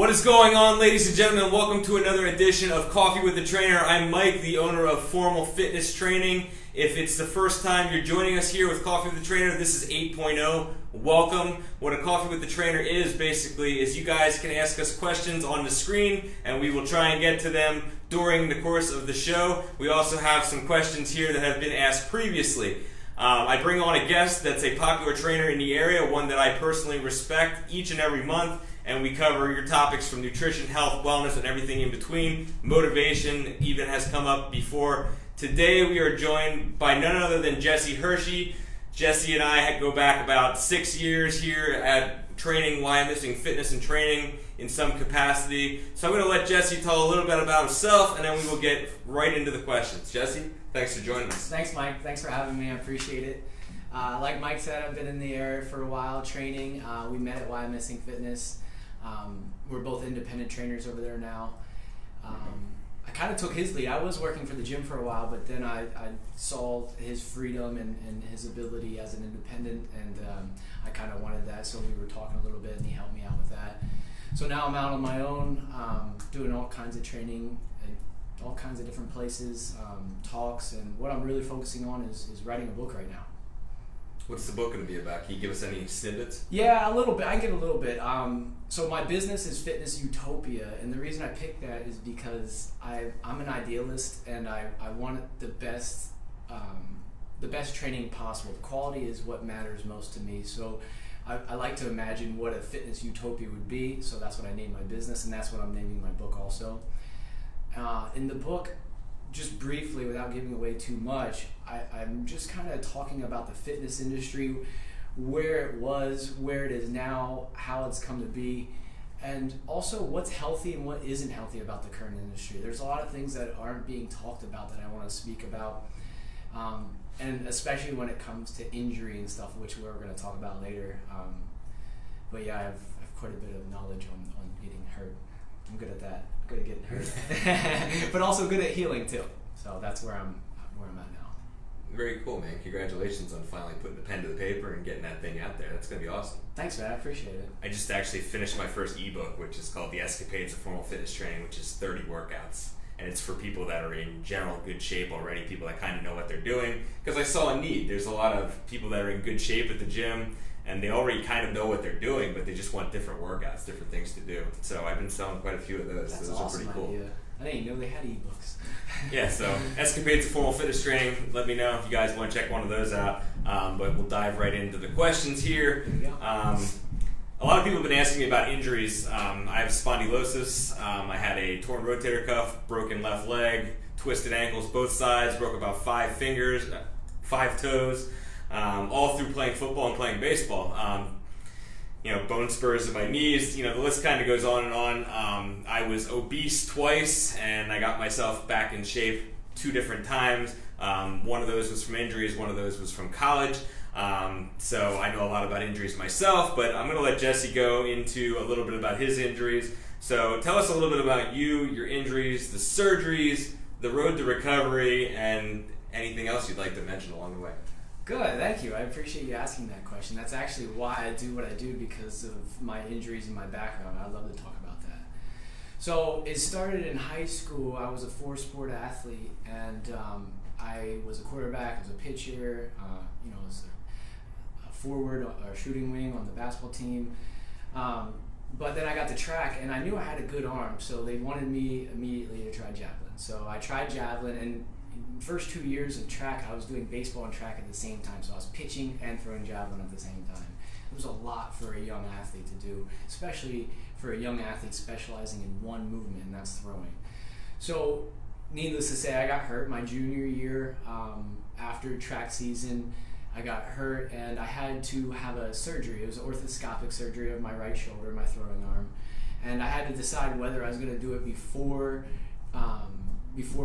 What is going on, ladies and gentlemen? Welcome to another edition of Coffee with the Trainer. I'm Mike, the owner of Formal Fitness Training. If it's the first time you're joining us here with Coffee with the Trainer, this is 8.0. Welcome. What a Coffee with the Trainer is basically is you guys can ask us questions on the screen and we will try and get to them during the course of the show. We also have some questions here that have been asked previously. I bring on a guest that's a popular trainer in the area, one that I personally respect each and every month. And we cover your topics from nutrition, health, wellness, and everything in between. Motivation even has come up before. Today we are joined by none other than Jesse Hershey. Jesse and I go back about 6 years here at training Missing Fitness and Training in some capacity. So I'm going to let Jesse tell a little bit about himself, and then we will get right into the questions. Jesse, thanks for joining us. Thanks, Mike. Thanks for having me. I appreciate it. Like Mike said, I've been in the area for a while training. We met at Missing Fitness. We're both independent trainers over there now. I kind of took his lead. I was working for the gym for a while, but then I saw his freedom and his ability as an independent, and I kind of wanted that, so we were talking a little bit, and he helped me out with that. So now I'm out on my own, doing all kinds of training at all kinds of different places, talks, and what I'm really focusing on is writing a book right now. What's the book going to be about? Can you give us any snippets? Yeah, a little bit. I can give a little bit. So my business is Fitness Utopia, and the reason I picked that is because I'm an idealist, and I want the best training possible. Quality is what matters most to me. So I like to imagine what a fitness utopia would be. So that's what I named my business, and that's what I'm naming my book also. In the book, just briefly, without giving away too much, I'm just kind of talking about the fitness industry, where it was, where it is now, how it's come to be, and also what's healthy and what isn't healthy about the current industry. There's a lot of things that aren't being talked about that I want to speak about, and especially when it comes to injury and stuff, which we're going to talk about later. But yeah, I've quite a bit of knowledge on getting hurt. I'm good at that. Good at getting hurt, but also good at healing too. So that's where I'm at now. Very cool, man. Congratulations on finally putting the pen to the paper and getting that thing out there. That's going to be awesome. Thanks, man. I appreciate it. I just actually finished my first ebook, which is called The Escapades of Formal Fitness Training, which is 30 workouts. And it's for people that are in general good shape already, people that kind of know what they're doing. Because I saw a need. There's a lot of people that are in good shape at the gym, and they already kind of know what they're doing, but they just want different workouts, different things to do. So I've been selling quite a few of those. That's so those awesome. are pretty cool. Idea. I didn't even know they had ebooks. Yeah, so Escapades of Formal Fitness Training. Let me know if you guys want to check one of those out. But we'll dive right into the questions here. A lot of people have been asking me about injuries. I have spondylosis. I had a torn rotator cuff, broken left leg, twisted ankles both sides, broke about 5 fingers, 5 toes, all through playing football and playing baseball. Bone spurs in my knees, the list kind of goes on and on. I was obese twice, and I got myself back in shape 2 different times. One of those was from injuries, one of those was from college. So I know a lot about injuries myself, but I'm going to let Jesse go into a little bit about his injuries. So tell us a little bit about you, your injuries, the surgeries, the road to recovery, and anything else you'd like to mention along the way. Good, thank you. I appreciate you asking that question. That's actually why I do what I do, because of my injuries and my background. I'd love to talk about that. So it started in high school. I was a 4-sport athlete, and I was a quarterback, I was a pitcher, I was a forward or shooting wing on the basketball team. But then I got to track, and I knew I had a good arm, so they wanted me immediately to try javelin. So I tried javelin, and first 2 years of track, I was doing baseball and track at the same time. So I was pitching and throwing javelin at the same time. It was a lot for a young athlete to do, especially for a young athlete specializing in one movement, and that's throwing. So needless to say, I got hurt my junior year. After track season, I got hurt, and I had to have a surgery. It was an orthoscopic surgery of my right shoulder, my throwing arm. And I had to decide whether I was going to do it before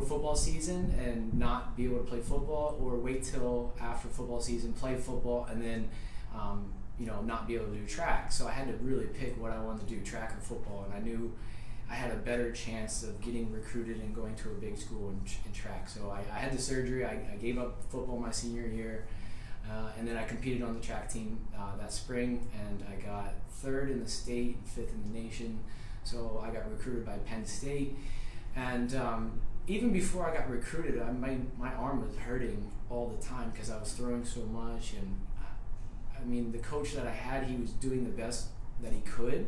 football season and not be able to play football, or wait till after football season, play football, and then not be able to do track. So I had to really pick what I wanted to do, track or football, and I knew I had a better chance of getting recruited and going to a big school in track. So I had the surgery. I gave up football my senior year, and then I competed on the track team that spring, and I got 3rd in the state, 5th in the nation. So I got recruited by Penn State, and even before I got recruited, my arm was hurting all the time because I was throwing so much. And I mean, the coach that I had, he was doing the best that he could, and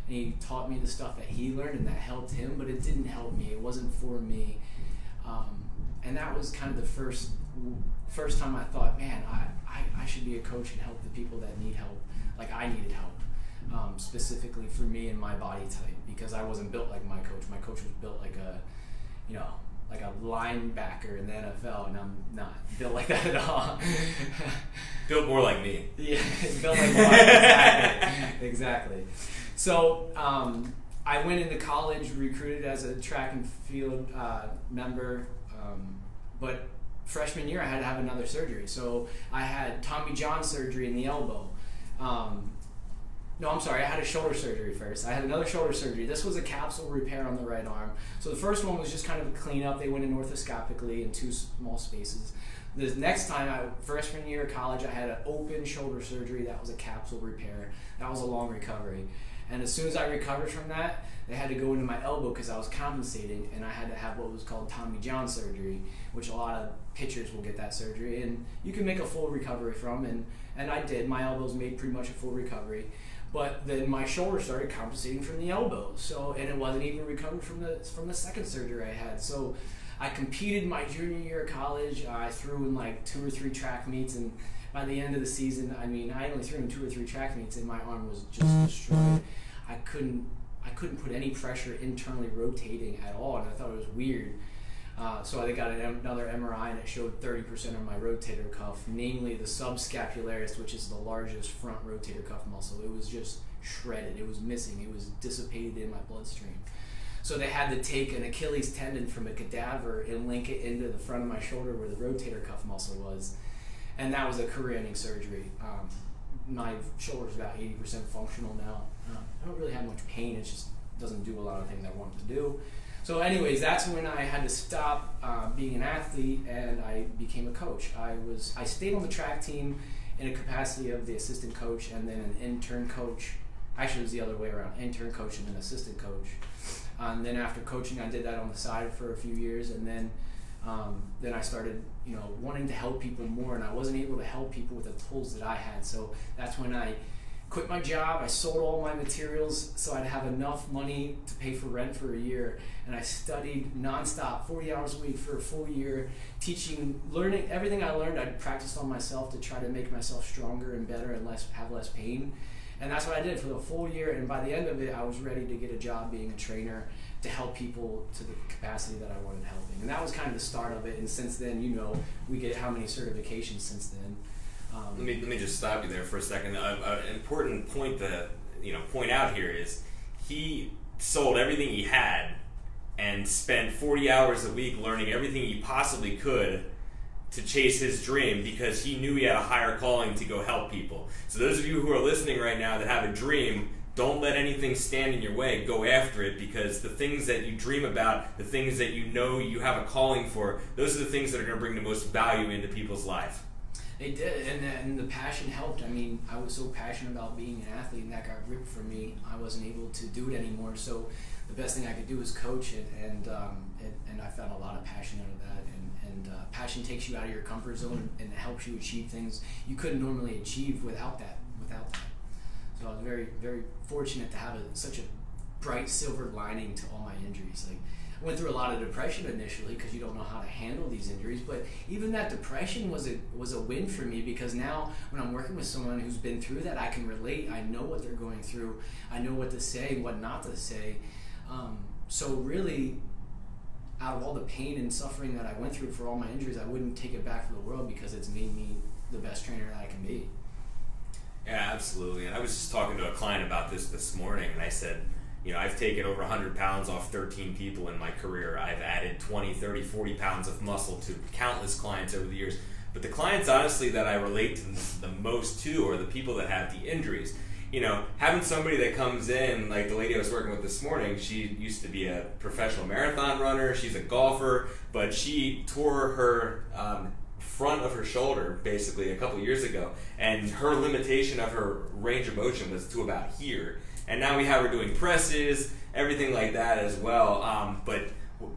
he taught me the stuff that he learned, and that helped him, but it didn't help me. It wasn't for me. And that was kind of the first time I thought, man, I should be a coach and help the people that need help, like I needed help, specifically for me and my body type, because I wasn't built like my coach. My coach was built like like a linebacker in the NFL, and I'm not built like that at all. Built more like me. Yeah, built like mine. Exactly. So I went into college, recruited as a track and field member, but freshman year I had to have another surgery. So I had Tommy John surgery in the elbow. No, I'm sorry, I had a shoulder surgery first. I had another shoulder surgery. This was a capsule repair on the right arm. So the first one was just kind of a cleanup. They went in orthoscopically in 2 small spaces. The next time, freshman year of college, I had an open shoulder surgery. That was a capsule repair. That was a long recovery. And as soon as I recovered from that, they had to go into my elbow because I was compensating, and I had to have what was called Tommy John surgery, which a lot of pitchers will get that surgery, and you can make a full recovery from, and I did. My elbows made pretty much a full recovery. But then my shoulder started compensating from the elbow, and it wasn't even recovered from the second surgery I had. So I competed my junior year of college. I threw in like 2 or 3 track meets, and by the end of the season, I mean, I only threw in 2 or 3 track meets, and my arm was just destroyed. I couldn't put any pressure internally rotating at all, and I thought it was weird. So I got another MRI, and it showed 30% of my rotator cuff, namely the subscapularis, which is the largest front rotator cuff muscle. It was just shredded. It was missing. It was dissipated in my bloodstream. So they had to take an Achilles tendon from a cadaver and link it into the front of my shoulder where the rotator cuff muscle was. And that was a career-ending surgery. My shoulder's about 80% functional now. I don't really have much pain. It just doesn't do a lot of things I want it to do. So anyways, that's when I had to stop being an athlete, and I became a coach. I stayed on the track team in a capacity of the assistant coach and then an intern coach. Actually, it was the other way around, intern coach and then assistant coach. And then after coaching, I did that on the side for a few years, and then I started, wanting to help people more, and I wasn't able to help people with the tools that I had. So that's when I quit my job. I sold all my materials so I'd have enough money to pay for rent for a year, and I studied nonstop, 40 hours a week for a full year, learning everything I learned. I practiced on myself to try to make myself stronger and better and have less pain. And that's what I did for the full year, and by the end of it, I was ready to get a job being a trainer to help people to the capacity that I wanted helping. And that was kind of the start of it, and since then, we get how many certifications since then. Let me just stop you there for a second. An important point to point out here is he sold everything he had and spent 40 hours a week learning everything he possibly could to chase his dream because he knew he had a higher calling to go help people. So those of you who are listening right now that have a dream, don't let anything stand in your way. Go after it, because the things that you dream about, the things that you have a calling for, those are the things that are going to bring the most value into people's life. They did, and the passion helped. I mean, I was so passionate about being an athlete, and that got ripped from me. I wasn't able to do it anymore, so the best thing I could do was coach it, and I found a lot of passion out of that. And passion takes you out of your comfort zone and helps you achieve things you couldn't normally achieve without that. So I was very, very fortunate to have such a bright silver lining to all my injuries. Like, I went through a lot of depression initially because you don't know how to handle these injuries, but even that depression was a win for me, because now when I'm working with someone who's been through that, I can relate. I know what they're going through. I know what to say and what not to say. So really, out of all the pain and suffering that I went through for all my injuries, I wouldn't take it back for the world, because it's made me the best trainer that I can be. Yeah, absolutely. And I was just talking to a client about this morning, and I said, I've taken over 100 pounds off 13 people in my career. I've added 20, 30, 40 pounds of muscle to countless clients over the years. But the clients, honestly, that I relate to the most to are the people that have the injuries. Having somebody that comes in, like the lady I was working with this morning, she used to be a professional marathon runner. She's a golfer, but she tore her front of her shoulder basically a couple years ago, and her limitation of her range of motion was to about here. And now we have her doing presses, everything like that as well. But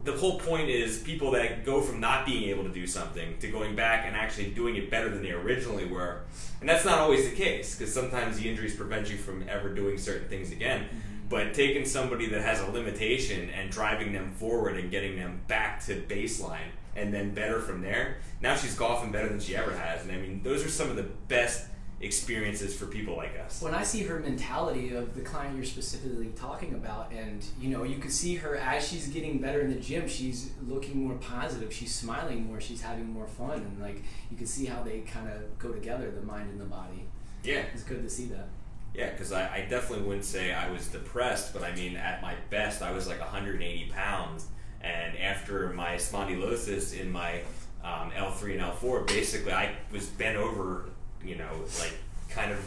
the whole point is people that go from not being able to do something to going back and actually doing it better than they originally were. And that's not always the case, because sometimes the injuries prevent you from ever doing certain things again. But taking somebody that has a limitation and driving them forward and getting them back to baseline and then better from there, now she's golfing better than she ever has. And I mean, those are some of the best experiences for people like us. When I see her mentality of the client you're specifically talking about, and you can see her as she's getting better in the gym, she's looking more positive, she's smiling more, she's having more fun, and like you can see how they kind of go together, the mind and the body. Yeah, it's good to see that. Yeah, because I definitely wouldn't say I was depressed, but I mean, at my best, I was like 180 pounds, and after my spondylosis in my L3 and L4, basically I was bent over, like kind of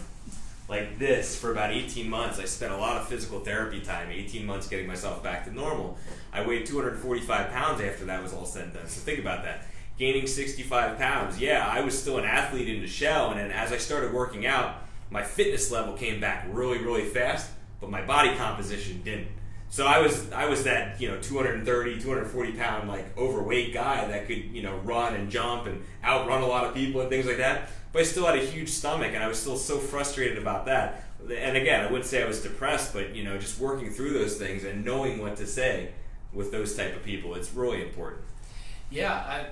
like this for about 18 months. I spent a lot of physical therapy time, 18 months getting myself back to normal. I weighed 245 pounds after that was all said and done. So think about that. Gaining 65 pounds. Yeah, I was still an athlete in the shell, and then as I started working out, my fitness level came back really, really fast, but my body composition didn't. So I was that 230, 240 pound like overweight guy that could run and jump and outrun a lot of people and things like that. But I still had a huge stomach, and I was still so frustrated about that. And again, I wouldn't say I was depressed, but just working through those things and knowing what to say with those type of people, it's really important. Yeah,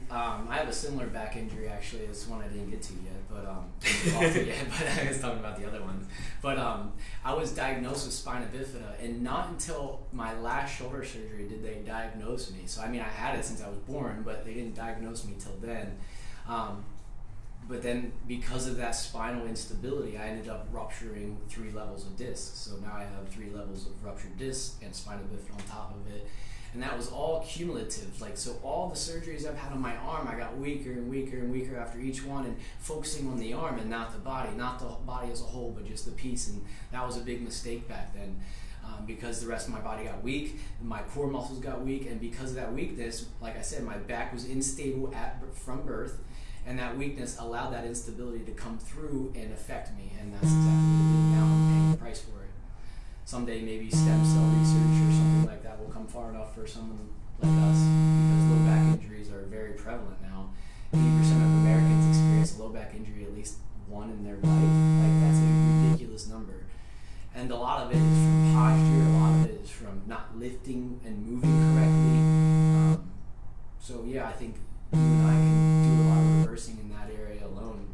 I have a similar back injury actually. It's one I didn't get to yet, but I was talking about the other ones. But I was diagnosed with spina bifida, and not until my last shoulder surgery did they diagnose me. So I mean, I had it since I was born, but they didn't diagnose me till then. But then because of that spinal instability, I ended up rupturing 3 levels of discs. So now I have 3 levels of ruptured discs and spina bifida on top of it. And that was all cumulative. Like, so all the surgeries I've had on my arm, I got weaker and weaker and weaker after each one, and focusing on the arm and not the body as a whole, but just the piece. And that was a big mistake back then, because the rest of my body got weak, my core muscles got weak, and because of that weakness, like I said, my back was unstable from birth, and that weakness allowed that instability to come through and affect me, and that's exactly what it did. Now I'm paying the price for it. Someday maybe stem cell research or something like that will come far enough for someone like us, because low back injuries are very prevalent now. 80% of Americans experience a low back injury at least one in their life. Like, that's a ridiculous number. And a lot of it is from posture, a lot of it is from not lifting and moving correctly. So yeah, I think you and I can do a lot of reversing in that area alone.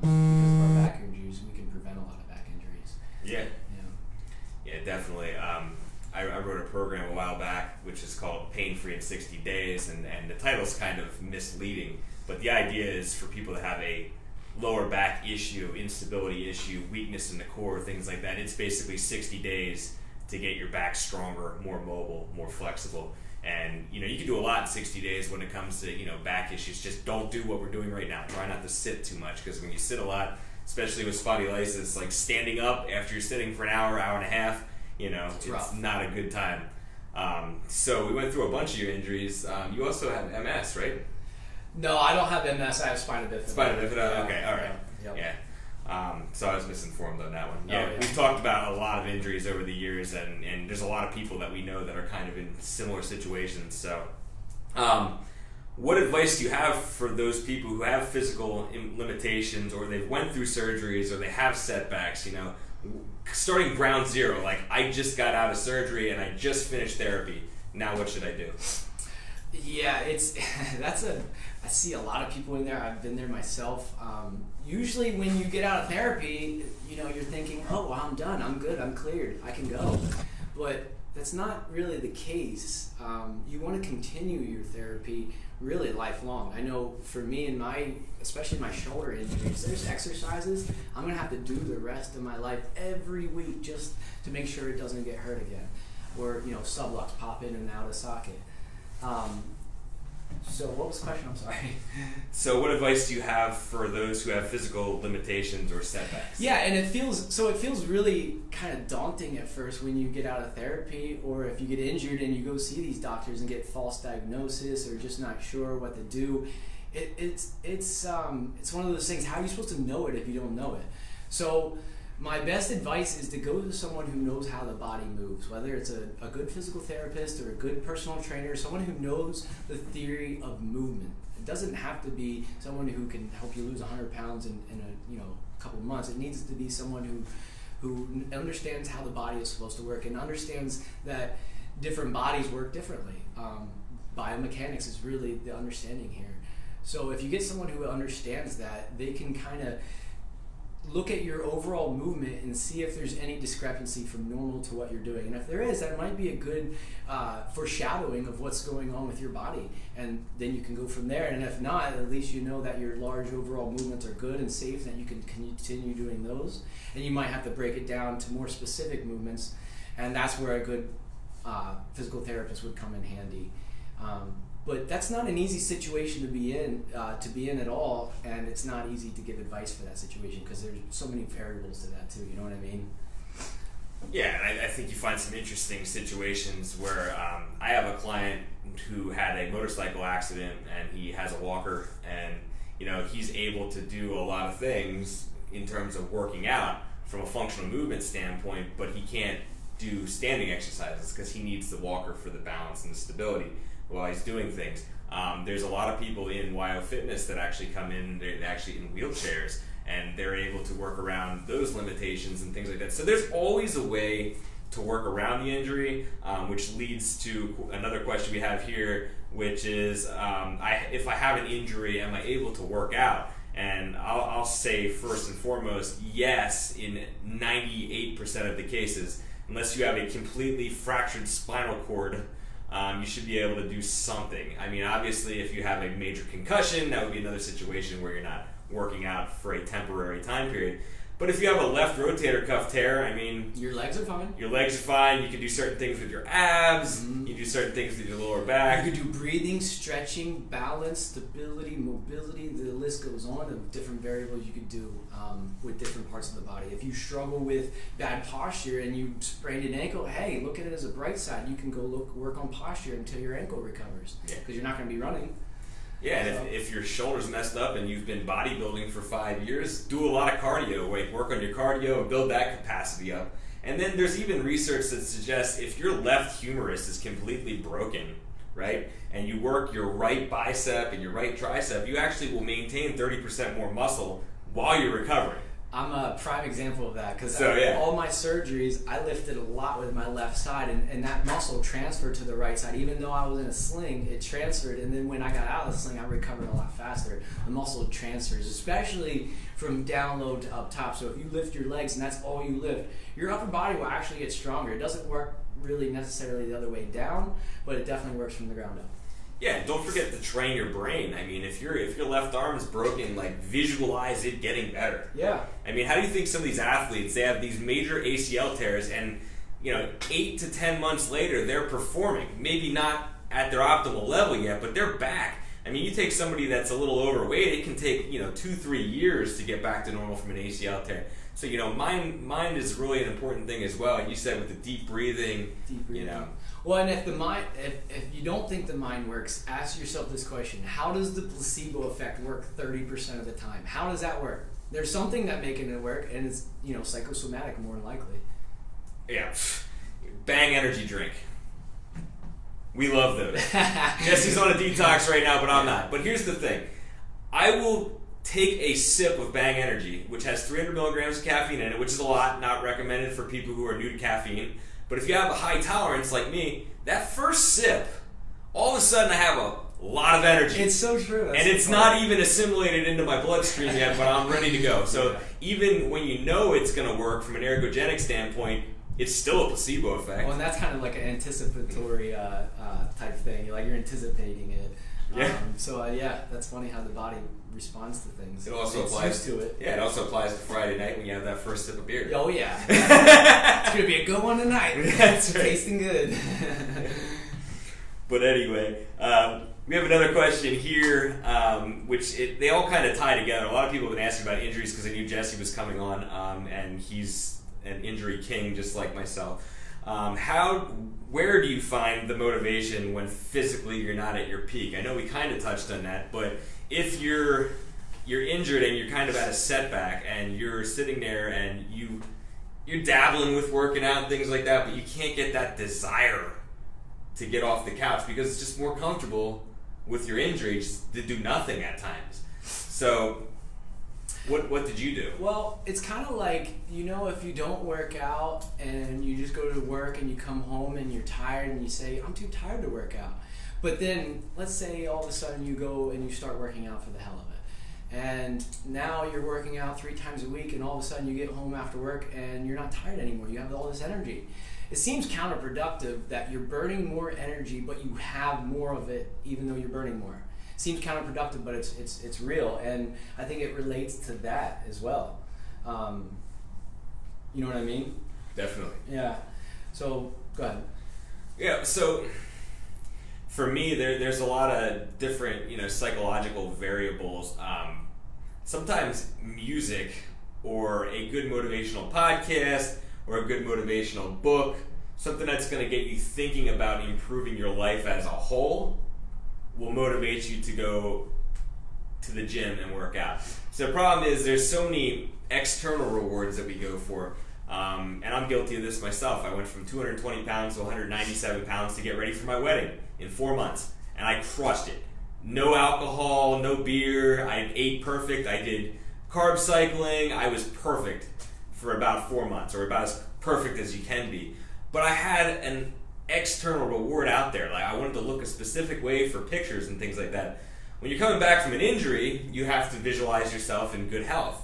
Because of our back injuries, we can prevent a lot of back injuries. Yeah, definitely. I wrote a program a while back which is called Pain Free in 60 Days, and the title's kind of misleading, but the idea is for people to have a lower back issue, instability issue, weakness in the core, things like that. It's basically 60 days to get your back stronger, more mobile, more flexible. And you can do a lot in 60 days when it comes to back issues. Just don't do what we're doing right now. Try not to sit too much, because when you sit a lot, especially with spondylosis, like standing up after you're sitting for an hour and a half, it's rough. Not a good time. So we went through a bunch of your injuries. You also have MS, right? No, I don't have MS. I have spina bifida. Spina bifida. Okay, all right. Yeah. So I was misinformed on that one. Yeah, we've talked about a lot of injuries over the years, and there's a lot of people that we know that are kind of in similar situations. So, what advice do you have for those people who have physical limitations, or they've went through surgeries, or they have setbacks? Starting ground zero. Like, I just got out of surgery and I just finished therapy. Now what should I do? Yeah, I see a lot of people in there. I've been there myself. Usually when you get out of therapy, you're thinking, oh, well, I'm done, I'm good, I'm cleared, I can go. But that's not really the case. You want to continue your therapy really lifelong. I know for me and especially my shoulder injuries, there's exercises I'm going to have to do the rest of my life every week just to make sure it doesn't get hurt again. Or, sublocks pop in and out of socket. So what was the question? I'm sorry. So what advice do you have for those who have physical limitations or setbacks? Yeah, and it feels really kind of daunting at first when you get out of therapy, or if you get injured and you go see these doctors and get false diagnosis or just not sure what to do. It's one of those things. How are you supposed to know it if you don't know it? So My best advice is to go to someone who knows how the body moves, whether it's a good physical therapist or a good personal trainer, someone who knows the theory of movement. It doesn't have to be someone who can help you lose 100 pounds in a couple months. It needs to be someone who understands how the body is supposed to work and understands that different bodies work differently. Biomechanics is really the understanding here. So if you get someone who understands that, they can kind of look at your overall movement and see if there's any discrepancy from normal to what you're doing. And if there is, that might be a good foreshadowing of what's going on with your body. And then you can go from there. And if not, at least you know that your large overall movements are good and safe, and that you can continue doing those. And you might have to break it down to more specific movements. And that's where a good physical therapist would come in handy. But that's not an easy situation to be in at all, and it's not easy to give advice for that situation because there's so many variables to that too. You know what I mean? Yeah, and I think you find some interesting situations where I have a client who had a motorcycle accident and he has a walker, and he's able to do a lot of things in terms of working out from a functional movement standpoint, but he can't do standing exercises because he needs the walker for the balance and the stability while he's doing things. There's a lot of people in YO Fitness that actually come in, they're actually in wheelchairs, and they're able to work around those limitations and things like that. So there's always a way to work around the injury, which leads to another question we have here, which is, if I have an injury, am I able to work out? And I'll say first and foremost, yes, in 98% of the cases, unless you have a completely fractured spinal cord, you should be able to do something. I mean, obviously, if you have a major concussion, that would be another situation where you're not working out for a temporary time period. But if you have a left rotator cuff tear, I mean... Your legs are fine. Your legs are fine. You can do certain things with your abs. Mm-hmm. You do certain things with your lower back. You can do breathing, stretching, balance, stability, mobility. The list goes on of different variables you could do with different parts of the body. If you struggle with bad posture and you sprained an ankle, hey, look at it as a bright side. You can go work on posture until your ankle recovers. Because you're not going to be running. Yeah, and if your shoulder's messed up and you've been bodybuilding for 5 years, do a lot of cardio, work on your cardio and build that capacity up. And then there's even research that suggests if your left humerus is completely broken, right, and you work your right bicep and your right tricep, you actually will maintain 30% more muscle while you're recovering. I'm a prime example of that because all my surgeries, I lifted a lot with my left side, and that muscle transferred to the right side. Even though I was in a sling, it transferred, and then when I got out of the sling, I recovered a lot faster. The muscle transfers, especially from down low to up top. So if you lift your legs and that's all you lift, your upper body will actually get stronger. It doesn't work really necessarily the other way down, but it definitely works from the ground up. Yeah, don't forget to train your brain. I mean, if your left arm is broken, visualize it getting better. Yeah. I mean, how do you think some of these athletes, they have these major ACL tears, and 8 to 10 months later, they're performing. Maybe not at their optimal level yet, but they're back. I mean, you take somebody that's a little overweight, it can take 2-3 years to get back to normal from an ACL tear. So mind is really an important thing as well. And you said with the deep breathing. Well, and if you don't think the mind works, ask yourself this question: how does the placebo effect work 30% of the time? How does that work? There's something that making it work, and it's psychosomatic more than likely. Yeah, Bang energy drink. We love those. Jesse's on a detox right now, but I'm not. But here's the thing: I will take a sip of Bang Energy, which has 300 milligrams of caffeine in it, which is a lot, not recommended for people who are new to caffeine. But if you have a high tolerance like me, that first sip, all of a sudden I have a lot of energy. It's so true. And it's not even assimilated into my bloodstream yet, but I'm ready to go. So even when you know it's going to work from an ergogenic standpoint, it's still a placebo effect. Well, and that's kind of like an anticipatory type thing. You're anticipating it. Yeah. That's funny how the body responds to things. It also applies to it. Yeah, it also applies to Friday night when you have that first sip of beer. Oh yeah, it's gonna be a good one tonight. That's right. Tasting good. But anyway, we have another question here, which they all kind of tie together. A lot of people have been asking about injuries because they knew Jesse was coming on, and he's an injury king just like myself. Where do you find the motivation when physically you're not at your peak? I know we kind of touched on that, but if you're injured and you're kind of at a setback and you're sitting there and you you're dabbling with working out and things like that, but you can't get that desire to get off the couch because it's just more comfortable with your injury just to do nothing at times. So what did you do? Well, it's kind of like, if you don't work out and you just go to work and you come home and you're tired and you say, I'm too tired to work out. But then let's say all of a sudden you go and you start working out for the hell of it. And now you're working out 3 times a week and all of a sudden you get home after work and you're not tired anymore. You have all this energy. It seems counterproductive that you're burning more energy but you have more of it even though you're burning more. Seems counterproductive, but it's real, and I think it relates to that as well. You know what I mean? Definitely. Yeah. So go ahead. Yeah. So for me, there's a lot of different psychological variables. Sometimes music or a good motivational podcast or a good motivational book, something that's going to get you thinking about improving your life as a whole, will motivate you to go to the gym and work out. So the problem is there's so many external rewards that we go for, and I'm guilty of this myself. I went from 220 pounds to 197 pounds to get ready for my wedding in 4 months, and I crushed it. No alcohol, no beer, I ate perfect, I did carb cycling, I was perfect for about 4 months, or about as perfect as you can be. But I had an external reward out there. Like I wanted to look a specific way for pictures and things like that. When you're coming back from an injury, you have to visualize yourself in good health.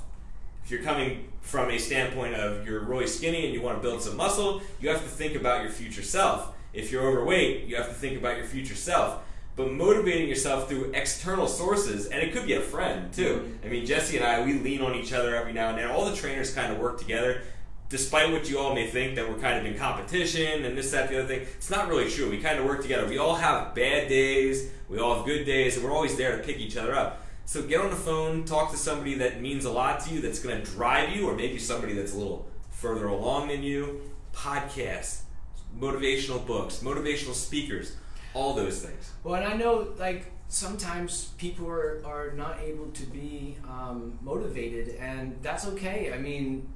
If you're coming from a standpoint of you're really skinny and you want to build some muscle, you have to think about your future self. If you're overweight, you have to think about your future self. But motivating yourself through external sources, and it could be a friend too. I mean, Jesse and I, we lean on each other every now and then. All the trainers kind of work together. Despite what you all may think that we're kind of in competition and this, that, the other thing, it's not really true. We kind of work together. We all have bad days, we all have good days, and we're always there to pick each other up. So get on the phone, talk to somebody that means a lot to you, that's going to drive you, or maybe somebody that's a little further along than you. Podcasts, motivational books, motivational speakers, all those things. Well, and I know, sometimes people are not able to be motivated, and that's okay. I mean,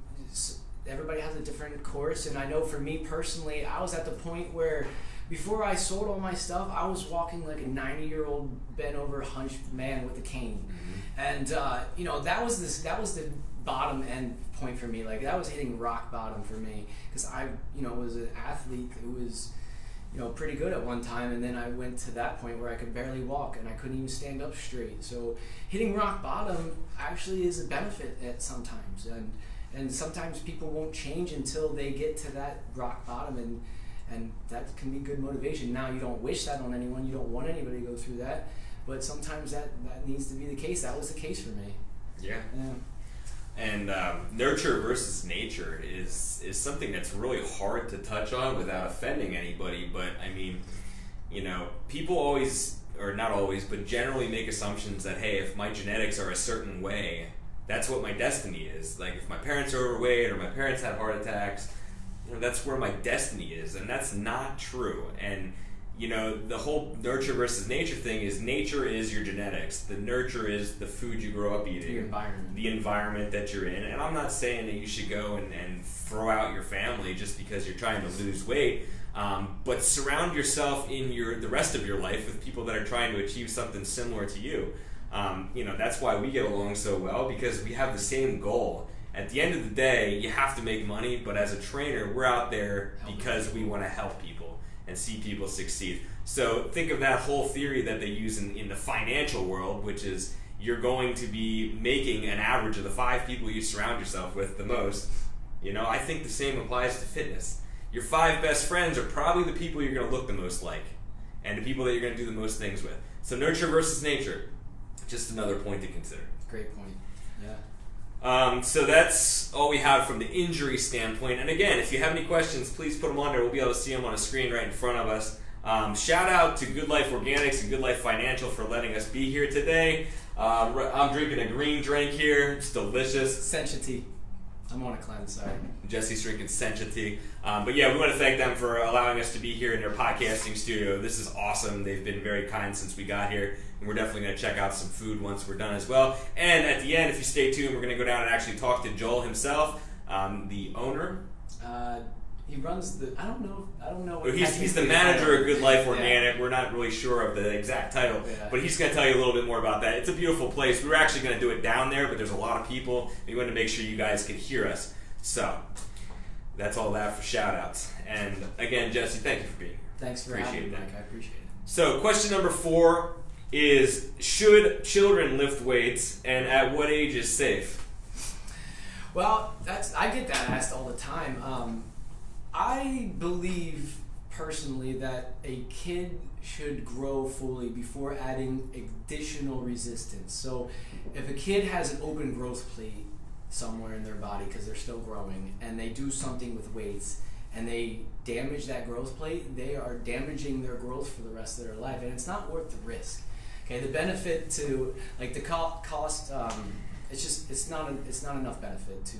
everybody has a different course, and I know for me personally, I was at the point where before I sold all my stuff, I was walking like a 90-year-old bent over hunched man with a cane. And that was the bottom end point for me. Like that was hitting rock bottom for me, because I was an athlete who was pretty good at one time, and then I went to that point where I could barely walk and I couldn't even stand up straight. So hitting rock bottom actually is a benefit at sometimes, and sometimes people won't change until they get to that rock bottom, and that can be good motivation. Now, you don't wish that on anyone, you don't want anybody to go through that, but sometimes that needs to be the case. That was the case for me. Yeah. And nurture versus nature is something that's really hard to touch on without offending anybody, but I mean, people always, or not always, but generally make assumptions that, hey, if my genetics are a certain way, that's what my destiny is. Like if my parents are overweight or my parents had heart attacks, that's where my destiny is, and that's not true. And the whole nurture versus nature thing is, nature is your genetics. The nurture is the food you grow up eating, the environment that you're in. And I'm not saying that you should go and throw out your family just because you're trying to lose weight, but surround yourself in the rest of your life with people that are trying to achieve something similar to you. That's why we get along so well, because we have the same goal. At the end of the day, you have to make money, but as a trainer, we're out there because we want to help people and see people succeed. So think of that whole theory that they use in the financial world, which is you're going to be making an average of the 5 people you surround yourself with the most. I think the same applies to fitness. Your 5 best friends are probably the people you're going to look the most like, and the people that you're going to do the most things with. So nurture versus nature, just another point to consider. Great point. Yeah. So that's all we have from the injury standpoint. And again, if you have any questions, please put them on there. We'll be able to see them on a screen right in front of us. Shout out to Good Life Organics and Good Life Financial for letting us be here today. I'm drinking a green drink here. It's delicious. Sencha tea. I'm on a cleanse, sorry. Jesse's drinking Sencha tea. But yeah, we want to thank them for allowing us to be here in their podcasting studio. This is awesome. They've been very kind since we got here. And we're definitely going to check out some food once we're done as well. And at the end, if you stay tuned, we're going to go down and actually talk to Joel himself, the owner He runs the. I don't know. What He's the manager of Good Life Organic. Yeah. We're not really sure of the exact title, but he's going to tell you a little bit more about that. It's a beautiful place. We were actually going to do it down there, but there's a lot of people. We wanted to make sure you guys could hear us. So that's all that for shout outs. And again, Jesse, thank you for being here. Thanks for having me, Mike. I appreciate it. So question number 4 is, should children lift weights, and at what age is safe? Well, I get that asked all the time. I believe personally that a kid should grow fully before adding additional resistance. So if a kid has an open growth plate somewhere in their body because they're still growing, and they do something with weights and they damage that growth plate, they are damaging their growth for the rest of their life, and it's not worth the risk. Okay, the benefit to like the cost, it's not enough benefit to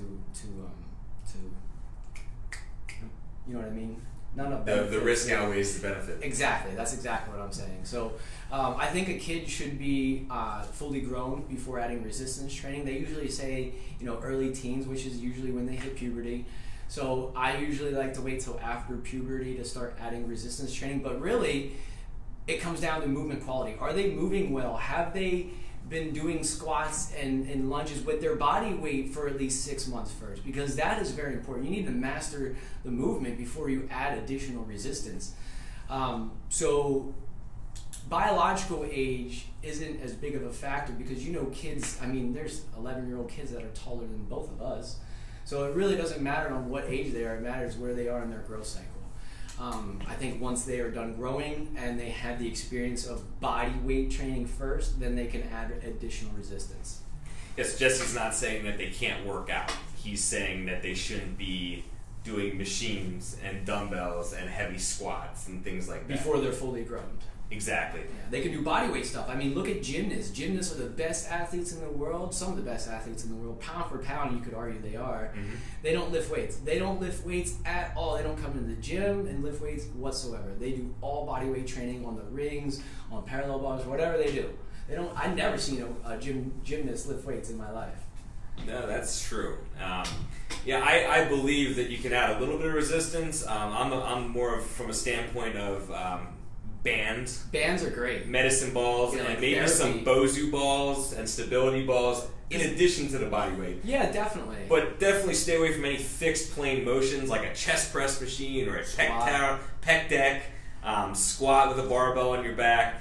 you know what I mean? Not enough benefit. The risk outweighs the benefit. Exactly. That's exactly what I'm saying. So I think a kid should be fully grown before adding resistance training. They usually say, early teens, which is usually when they hit puberty. So I usually like to wait till after puberty to start adding resistance training. But really, it comes down to movement quality. Are they moving well? Have they been doing squats and lunges with their body weight for at least 6 months first? Because that is very important. You need to master the movement before you add additional resistance. So biological age isn't as big of a factor because kids, there's 11-year-old kids that are taller than both of us. So it really doesn't matter on what age they are, it matters where they are in their growth cycle. I think once they are done growing and they have the experience of body weight training first, then they can add additional resistance. Yes, Jesse's not saying that they can't work out. He's saying that they shouldn't be doing machines and dumbbells and heavy squats and things like that. Before they're fully grown. Exactly. Yeah, they can do body weight stuff. Look at gymnasts. Gymnasts are the best athletes in the world, some of the best athletes in the world. Pound for pound, you could argue they are. Mm-hmm. They don't lift weights. They don't lift weights at all. They don't come into the gym and lift weights whatsoever. They do all body weight training on the rings, on parallel bars, whatever they do. I've never seen a gymnast lift weights in my life. No, that's true. I believe that you can add a little bit of resistance. I'm more from a standpoint of bands. Bands are great. Medicine balls, and maybe therapy. Some Bosu balls and stability balls in addition to the body weight. Yeah, definitely. But definitely stay away from any fixed plane motions like a chest press machine or a pec deck, squat with a barbell on your back,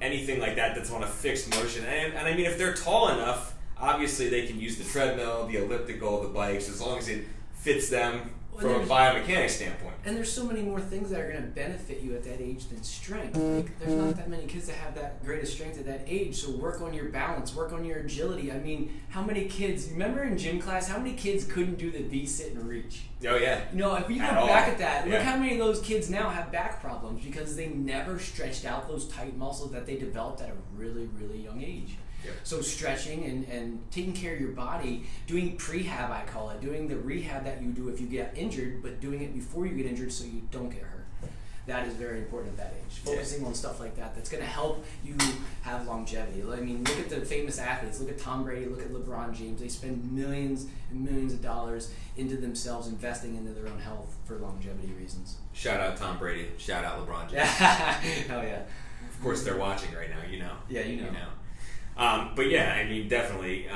anything like that that's on a fixed motion. And if they're tall enough, obviously they can use the treadmill, the elliptical, the bikes, as long as it fits them from a biomechanics standpoint. And there's so many more things that are going to benefit you at that age than strength. Like, there's not that many kids that have that great of strength at that age, so work on your balance, work on your agility. How many kids, remember in gym class, how many kids couldn't do the V-sit and reach? Oh, yeah. If you look back at that, look how many of those kids now have back problems because they never stretched out those tight muscles that they developed at a really, really young age. Yep. So stretching and taking care of your body, doing prehab, I call it, doing the rehab that you do if you get injured, but doing it before you get injured so you don't get hurt. That is very important at that age. Focusing on stuff like that, that's going to help you have longevity. Look at the famous athletes. Look at Tom Brady, look at LeBron James. They spend millions and millions of dollars into themselves, investing into their own health for longevity reasons. Shout out Tom Brady. Shout out LeBron James. Hell yeah. Of course, they're watching right now, Yeah, you know. Definitely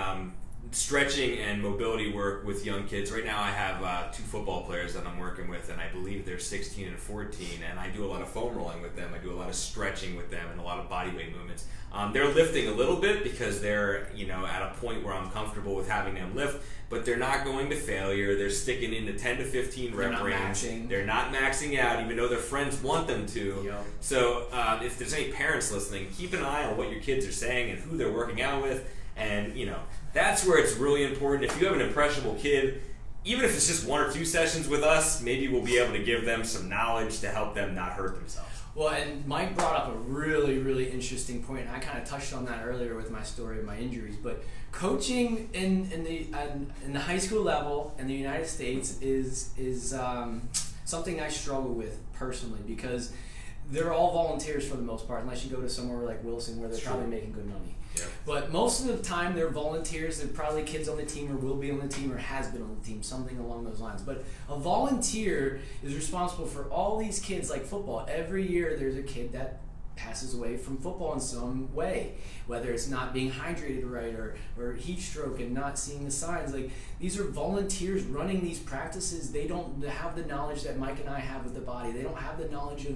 stretching and mobility work with young kids. Right now I have 2 football players that I'm working with, and I believe they're 16 and 14, and I do a lot of foam rolling with them. I do a lot of stretching with them and a lot of body weight movements. They're lifting a little bit because they're at a point where I'm comfortable with having them lift, but they're not going to failure. They're sticking in the 10 to 15 rep range. They're not maxing out, even though their friends want them to. Yep. So if there's any parents listening, keep an eye on what your kids are saying and who they're working out with. And, that's where it's really important. If you have an impressionable kid, even if it's just 1 or 2 sessions with us, maybe we'll be able to give them some knowledge to help them not hurt themselves. Well, and Mike brought up a really, really interesting point, and I kind of touched on that earlier with my story of my injuries. But coaching in the high school level in the United States is something I struggle with personally because they're all volunteers for the most part, unless you go to somewhere like Wilson where they're probably making good money. Yeah. But most of the time they're volunteers. They're probably kids on the team or will be on the team or has been on the team, something along those lines. But a volunteer is responsible for all these kids. Like football, every year there's a kid that passes away from football in some way, whether it's not being hydrated right or heat stroke and not seeing the signs. Like, these are volunteers running these practices. They don't have the knowledge that Mike and I have of the body. They don't have the knowledge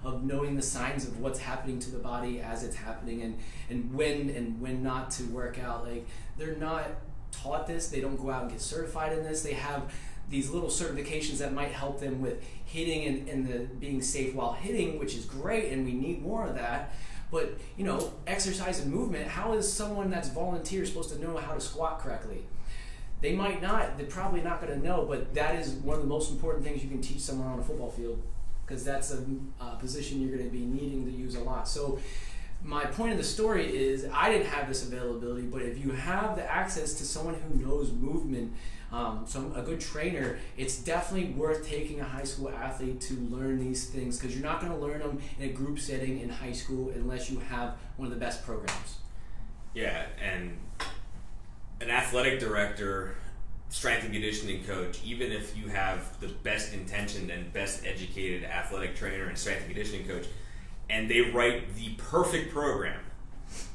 of knowing the signs of what's happening to the body as it's happening and when not to work out. Like, they're not taught this. They don't go out and get certified in this. They have these little certifications that might help them with hitting and the being safe while hitting, which is great, and we need more of that. But, you know, exercise and movement, how is someone that's volunteer supposed to know how to squat correctly? They might not. They're probably not going to know, but that is one of the most important things you can teach someone on a football field, because that's a position you're going to be needing to use a lot. So my point of the story is I didn't have this availability, but if you have the access to someone who knows movement, a good trainer, it's definitely worth taking a high school athlete to learn these things, because you're not going to learn them in a group setting in high school unless you have one of the best programs. Yeah, and an athletic director, strength and conditioning coach, even if you have the best intentioned and best educated athletic trainer and strength and conditioning coach, and they write the perfect program,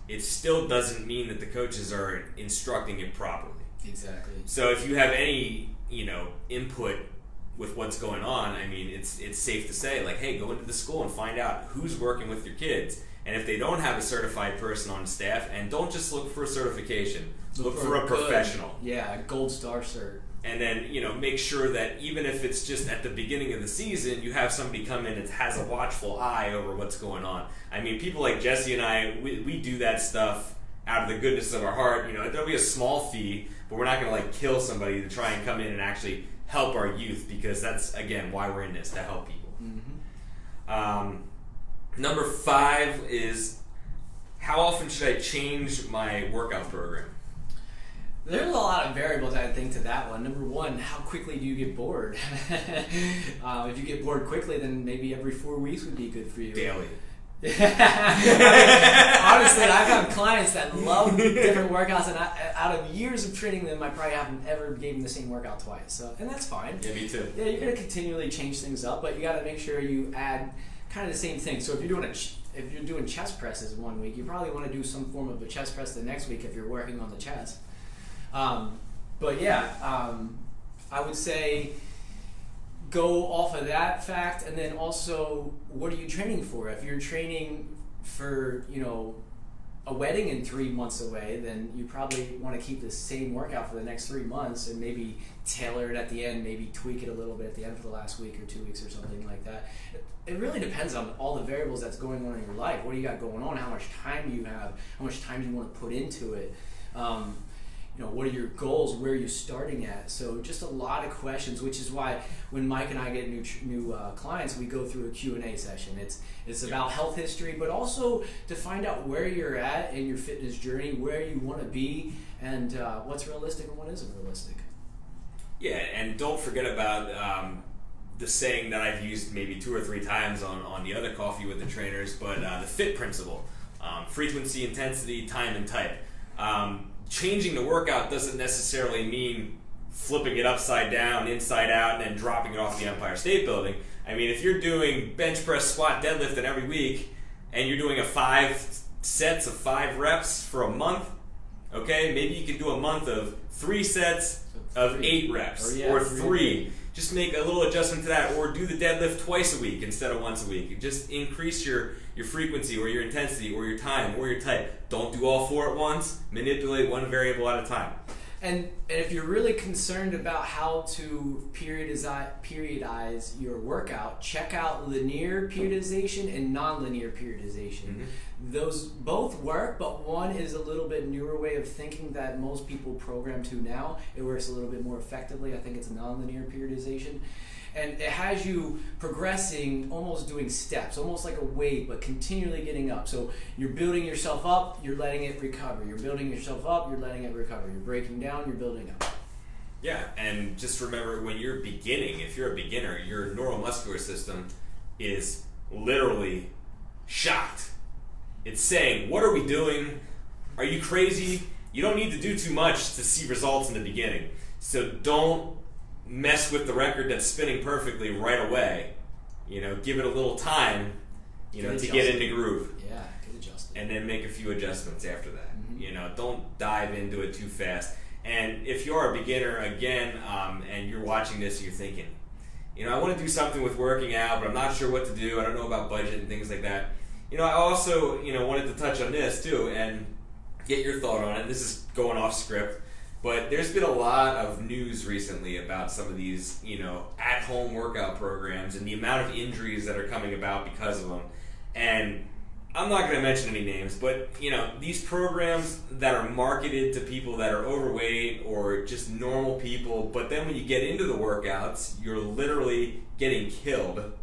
it still doesn't mean that the coaches are instructing it properly. Exactly. So if you have any, input with what's going on, I mean, it's safe to say, like, hey, go into the school and find out who's working with your kids. And if they don't have a certified person on staff, and don't just look for a certification, look for a professional. Yeah, a gold star cert. And then, make sure that even if it's just at the beginning of the season, you have somebody come in that has a watchful eye over what's going on. I mean, people like Jesse and I, we do that stuff out of the goodness of our heart. There'll be a small fee, but we're not going to kill somebody to try and come in and actually help our youth, because that's, again, why we're in this, to help people. Mm-hmm. Number 5 is, how often should I change my workout program? There's a lot of variables, I think, to that one. Number 1, how quickly do you get bored? If you get bored quickly, then maybe every 4 weeks would be good for you. Daily. Honestly, I've had clients that love different workouts, and out of years of training them, I probably haven't ever gave them the same workout twice. So, and that's fine. Yeah, me too. Yeah, you're going to continually change things up, but you got to make sure you add kind of the same thing. So if you're doing chest presses one week, you probably want to do some form of a chest press the next week if you're working on the chest. But yeah, I would say go off of that fact, and then also, what are you training for? If you're training for, a wedding in 3 months away, then you probably want to keep the same workout for the next 3 months and maybe tailor it at the end, maybe tweak it a little bit at the end for the last week or 2 weeks or something like that. It really depends on all the variables that's going on in your life. What do you got going on? How much time do you have? How much time do you want to put into it? What are your goals? Where are you starting at? So just a lot of questions, which is why when Mike and I get new clients, we go through a Q&A session. It's about health history, but also to find out where you're at in your fitness journey, where you want to be, and what's realistic and what isn't realistic. Yeah, and don't forget about the saying that I've used maybe 2 or 3 times on the other Coffee with the Trainers, but the FIT principle. Frequency, intensity, time, and type. Changing the workout doesn't necessarily mean flipping it upside down, inside out, and then dropping it off the Empire State Building. I mean, if you're doing bench press, squat, deadlift every week, and you're doing 5 sets of 5 reps for a month, okay, maybe you can do a month of 3 sets of 8 reps, or 3. Just make a little adjustment to that, or do the deadlift twice a week instead of once a week. Just increase your frequency, or your intensity, or your time, or your type. Don't do all 4 at once. Manipulate one variable at a time. And if you're really concerned about how to periodize your workout, check out linear periodization and non-linear periodization. Mm-hmm. Those both work, but one is a little bit newer way of thinking that most people program to now. It works a little bit more effectively. I think it's a non-linear periodization. And it has you progressing, almost doing steps, almost like a wave, but continually getting up. So you're building yourself up, you're letting it recover. You're building yourself up, you're letting it recover. You're breaking down, you're building up. Yeah, and just remember, when you're beginning, if you're a beginner, your neuromuscular system is literally shocked. It's saying, what are we doing? Are you crazy? You don't need to do too much to see results in the beginning. So don't mess with the record that's spinning perfectly right away. Give it a little time, to get into groove. Yeah, get adjusted. And then make a few adjustments after that. Mm-hmm. Don't dive into it too fast. And if you're a beginner, again, and you're watching this and you're thinking, I want to do something with working out, but I'm not sure what to do. I don't know about budget and things like that. I also, wanted to touch on this too and get your thought on it. This is going off script, but there's been a lot of news recently about some of these, at-home workout programs and the amount of injuries that are coming about because of them. And I'm not going to mention any names, but, these programs that are marketed to people that are overweight or just normal people, but then when you get into the workouts, you're literally getting killed.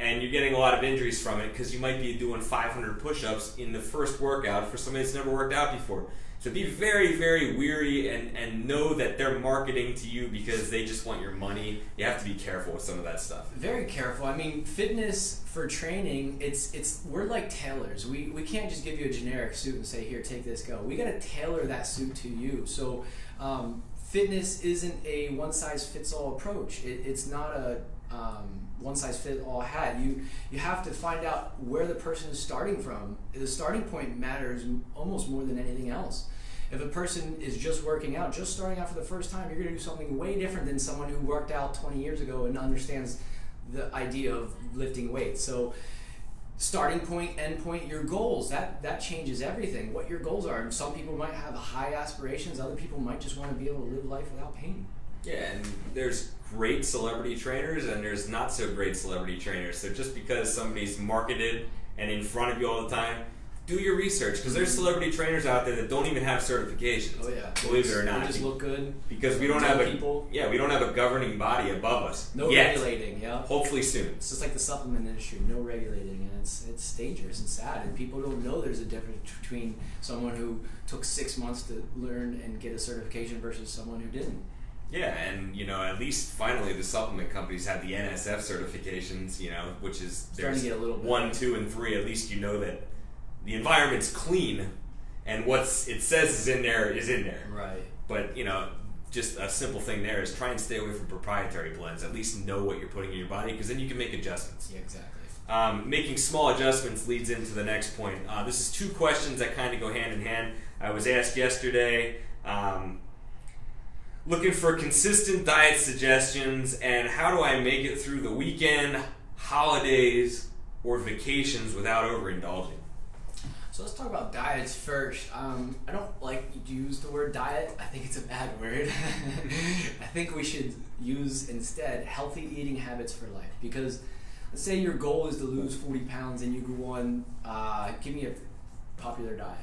And you're getting a lot of injuries from it because you might be doing 500 push-ups in the first workout for somebody that's never worked out before. So be very, very weary and know that they're marketing to you because they just want your money. You have to be careful with some of that stuff. Very careful. I mean, fitness for training, we're like tailors. We can't just give you a generic suit and say, here, take this, go. We got to tailor that suit to you. So fitness isn't a one-size-fits-all approach. It's not a one-size-fits-all hat. You have to find out where the person is starting from. The starting point matters almost more than anything else. If a person is just working out, just starting out for the first time, you're going to do something way different than someone who worked out 20 years ago and understands the idea of lifting weights. So starting point, end point, your goals, that changes everything. What your goals are. And some people might have high aspirations. Other people might just want to be able to live life without pain. Yeah, and there's great celebrity trainers and there's not so great celebrity trainers. So just because somebody's marketed and in front of you all the time, do your research, because there's celebrity trainers out there that don't even have certifications. Oh yeah, believe it or not. They just look good. Because we don't have a governing body above us. No yet. Regulating, yeah. Hopefully soon. It's just like the supplement industry, no regulating, and it's dangerous and sad, and people don't know there's a difference between someone who took 6 months to learn and get a certification versus someone who didn't. Yeah, and at least finally the supplement companies have the NSF certifications, which is starting to get a little bit 1, 2, and 3. At least that the environment's clean, and what it says is in there is in there. Right. But just a simple thing there is try and stay away from proprietary blends. At least know what you're putting in your body, because then you can make adjustments. Yeah, exactly. Making small adjustments leads into the next point. This is 2 questions that kind of go hand in hand. I was asked yesterday. Looking for consistent diet suggestions, and how do I make it through the weekend, holidays, or vacations without overindulging? So let's talk about diets first. I don't like to use the word diet. I think it's a bad word. I think we should use instead healthy eating habits for life. Because let's say your goal is to lose 40 pounds and you go on, give me a popular diet.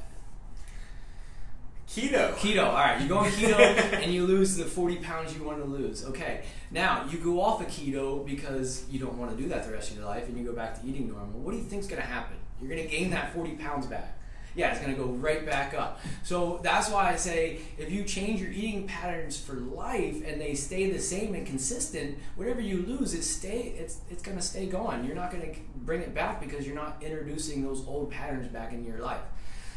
Keto. All right, you go on keto and you lose the 40 pounds you want to lose. Okay, now you go off of keto because you don't want to do that the rest of your life and you go back to eating normal. What do you think's going to happen? You're going to gain that 40 pounds back. Yeah, it's going to go right back up. So that's why I say if you change your eating patterns for life and they stay the same and consistent, whatever you lose, it's going to stay going. You're not going to bring it back because you're not introducing those old patterns back into your life.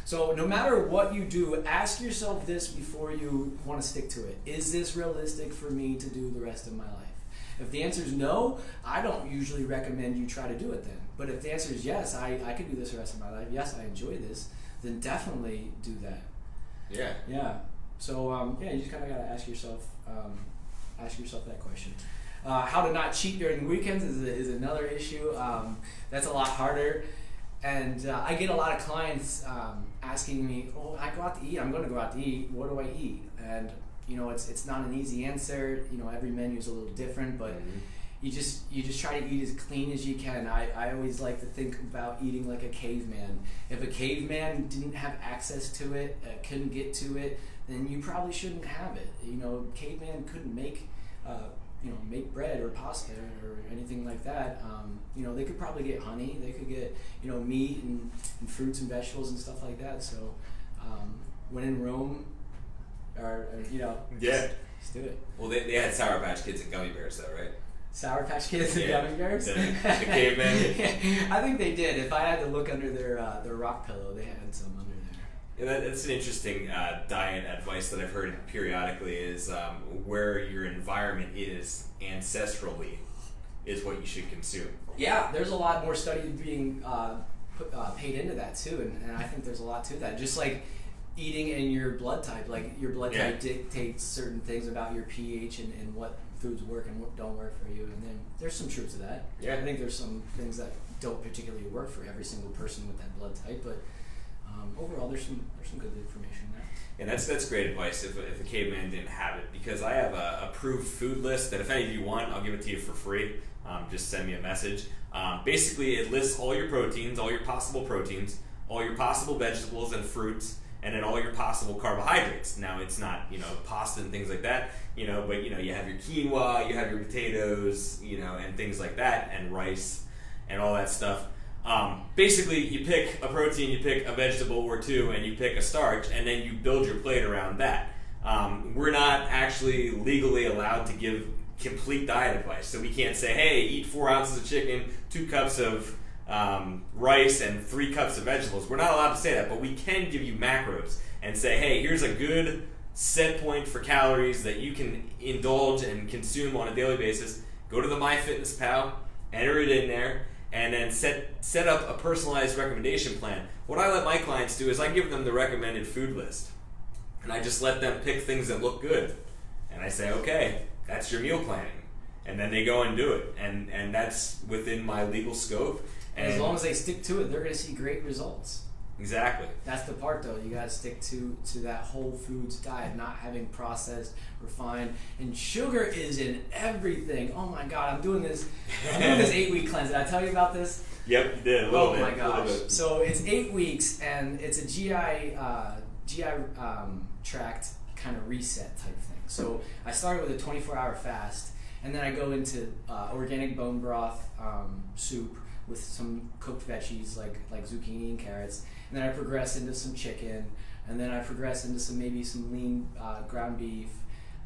So no matter what you do, ask yourself this before you want to stick to it. Is this realistic for me to do the rest of my life? If the answer is no, I don't usually recommend you try to do it then. But if the answer is yes, I could do this the rest of my life, yes, I enjoy this, then definitely do that. Yeah. Yeah. So you just kind of got to ask yourself that question. How to not cheat during weekends is another issue. That's a lot harder. And I get a lot of clients asking me, "Oh, I go out to eat. I'm going to go out to eat. What do I eat?" And it's not an easy answer. Every menu is a little different, but you just try to eat as clean as you can. I always like to think about eating like a caveman. If a caveman didn't have access to it, couldn't get to it, then you probably shouldn't have it. Caveman couldn't make bread or pasta or anything like that. They could probably get honey. They could get, meat and fruits and vegetables and stuff like that. So, when in Rome, yeah, just do it. Well, they had Sour Patch Kids and gummy bears, though, right? Sour Patch Kids and Yeah, gummy bears? the cavemen. I think they did. If I had to look under their rock pillow, they had some under there. Yeah, that's an interesting diet advice that I've heard periodically is where your environment is ancestrally is what you should consume. Yeah, there's a lot more study being paid into that too, and I think there's a lot to that. Just like eating and your blood type, like your blood type dictates certain things about your pH and what foods work and what don't work for you, and then there's some truth to that. Yeah. I think there's some things that don't particularly work for every single person with that blood type, but overall there's some good information there. And that's great advice if a caveman didn't have it, because I have a approved food list that if any of you want, I'll give it to you for free. Just send me a message. Basically, it lists all your proteins, all your possible vegetables and fruits, and then all your possible carbohydrates. Now, it's not, pasta and things like that, but, you have your quinoa, you have your potatoes, and things like that, and rice, and all that stuff. Basically, you pick a protein, you pick a vegetable or two, and you pick a starch, and then you build your plate around that. We're not actually legally allowed to give complete diet advice, so we can't say, hey, eat 4 ounces of chicken, 2 cups of rice, and 3 cups of vegetables. We're not allowed to say that, but we can give you macros and say, hey, here's a good set point for calories that you can indulge and consume on a daily basis. Go to the MyFitnessPal, enter it in there, and then set up a personalized recommendation plan. What I let my clients do is I give them the recommended food list, and I just let them pick things that look good. And I say, okay, that's your meal planning. And then they go and do it. And that's within my legal scope. And as long as they stick to it, they're going to see great results. Exactly. That's the part, though. You got to stick to that whole foods diet, not having processed, refined, and sugar is in everything. Oh my God, I'm doing this 8-week cleanse. Did I tell you about this? Yep, you did. A little bit. Oh my gosh. So it's 8 weeks, and it's a GI tract kind of reset type thing. So I started with a 24-hour fast, and then I go into organic bone broth soup with some cooked veggies like zucchini and carrots, and then I progress into some chicken, and then I progress into maybe some lean ground beef.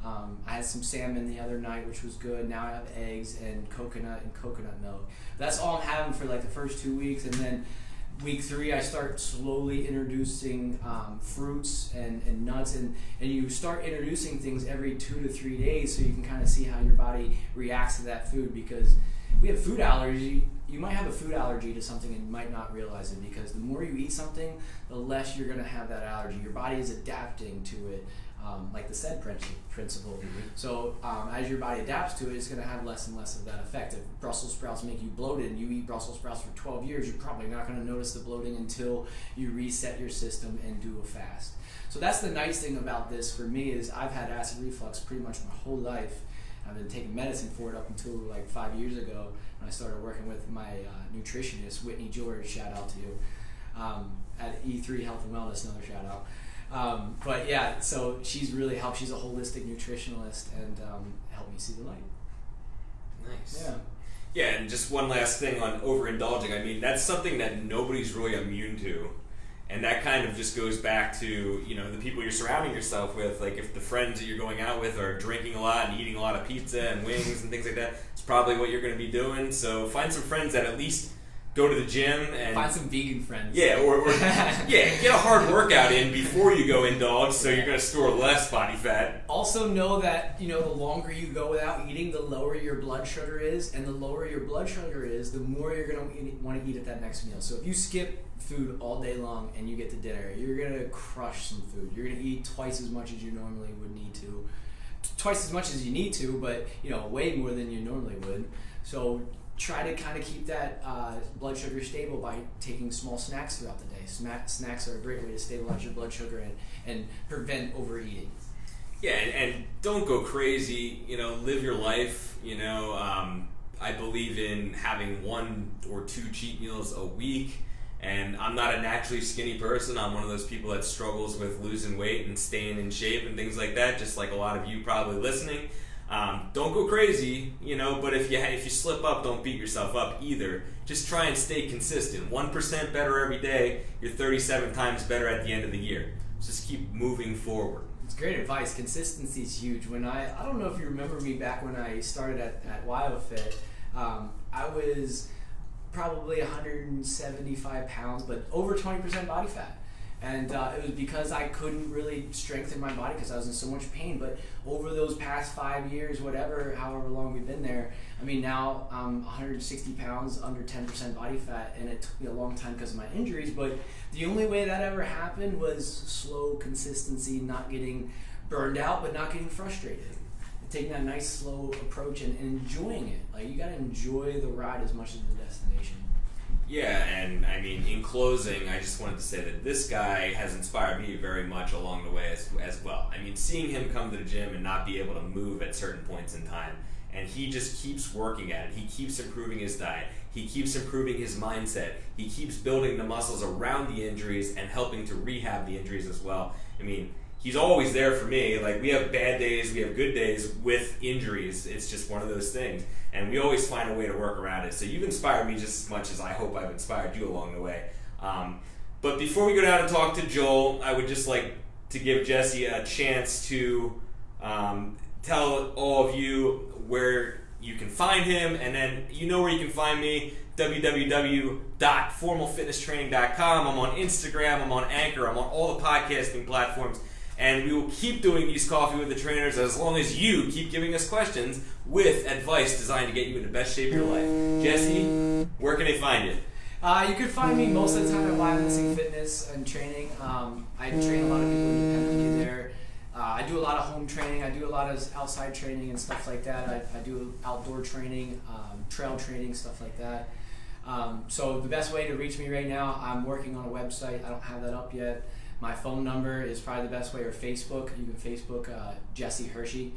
I had some salmon the other night, which was good. Now I have eggs and coconut milk. That's all I'm having for like the first 2 weeks, and then week 3 I start slowly introducing fruits and nuts, and you start introducing things every 2 to 3 days so you can kind of see how your body reacts to that food, because we have food allergy. You might have a food allergy to something and you might not realize it, because the more you eat something, the less you're going to have that allergy. Your body is adapting to it, like the SAID principle. Mm-hmm. So as your body adapts to it, it's going to have less and less of that effect. If Brussels sprouts make you bloated and you eat Brussels sprouts for 12 years, you're probably not going to notice the bloating until you reset your system and do a fast. So that's the nice thing about this for me, is I've had acid reflux pretty much my whole life. I've been taking medicine for it up until like 5 years ago when I started working with my nutritionist, Whitney George, shout out to you, at E3 Health and Wellness, another shout out. But yeah, so she's really helped. She's a holistic nutritionalist and helped me see the light. Nice. Yeah. Yeah, and just one last thing on overindulging. I mean, that's something that nobody's really immune to. And that kind of just goes back to, the people you're surrounding yourself with. Like, if the friends that you're going out with are drinking a lot and eating a lot of pizza and wings and things like that, it's probably what you're going to be doing. So find some friends that at least go to the gym and find some vegan friends. Yeah, or get a hard workout in before you go indulge, so you're going to store less body fat. Also know that the longer you go without eating, the lower your blood sugar is, and the lower your blood sugar is, the more you're going to want to eat at that next meal. So if you skip food all day long and you get to dinner, you're going to crush some food. You're going to eat twice as much as you normally would need to. Twice as much as you need to, but way more than you normally would. So try to kind of keep that blood sugar stable by taking small snacks throughout the day. Snacks are a great way to stabilize your blood sugar and prevent overeating. Yeah, and don't go crazy. Live your life. I believe in having 1 or 2 cheat meals a week. And I'm not a naturally skinny person. I'm one of those people that struggles with losing weight and staying in shape and things like that, just like a lot of you probably listening. Don't go crazy, but if you slip up, don't beat yourself up either. Just try and stay consistent. 1% better every day, you're 37 times better at the end of the year. Just keep moving forward. It's great advice. Consistency is huge. I don't know if you remember me back when I started at WyoFit. I was probably 175 pounds, but over 20% body fat. And it was because I couldn't really strengthen my body because I was in so much pain. But over those past 5 years, however long we've been there, I mean, now I'm 160 pounds, under 10% body fat, and it took me a long time because of my injuries. But the only way that ever happened was slow consistency, not getting burned out, but not getting frustrated. Taking that nice, slow approach and enjoying it. Like, you gotta enjoy the ride as much as the destination. Yeah, and I mean, in closing, I just wanted to say that this guy has inspired me very much along the way as well. I mean, seeing him come to the gym and not be able to move at certain points in time, and he just keeps working at it. He keeps improving his diet. He keeps improving his mindset. He keeps building the muscles around the injuries and helping to rehab the injuries as well. I mean, he's always there for me. Like, we have bad days, we have good days with injuries. It's just one of those things. And we always find a way to work around it. So you've inspired me just as much as I hope I've inspired you along the way. But before we go down and talk to Joel, I would just like to give Jesse a chance to tell all of you where you can find him. And then you know where you can find me, www.formalfitnesstraining.com. I'm on Instagram, I'm on Anchor, I'm on all the podcasting platforms. And we will keep doing these Coffee with the Trainers as long as you keep giving us questions with advice designed to get you in the best shape of your life. Jesse, where can they find you? You could find me most of the time at Wyoming Fitness and Training. I train a lot of people independently there. I do a lot of home training. I do a lot of outside training and stuff like that. I do outdoor training, trail training, stuff like that. So the best way to reach me right now, I'm working on a website. I don't have that up yet. My phone number is probably the best way, or Facebook. You can Facebook Jesse Hershey.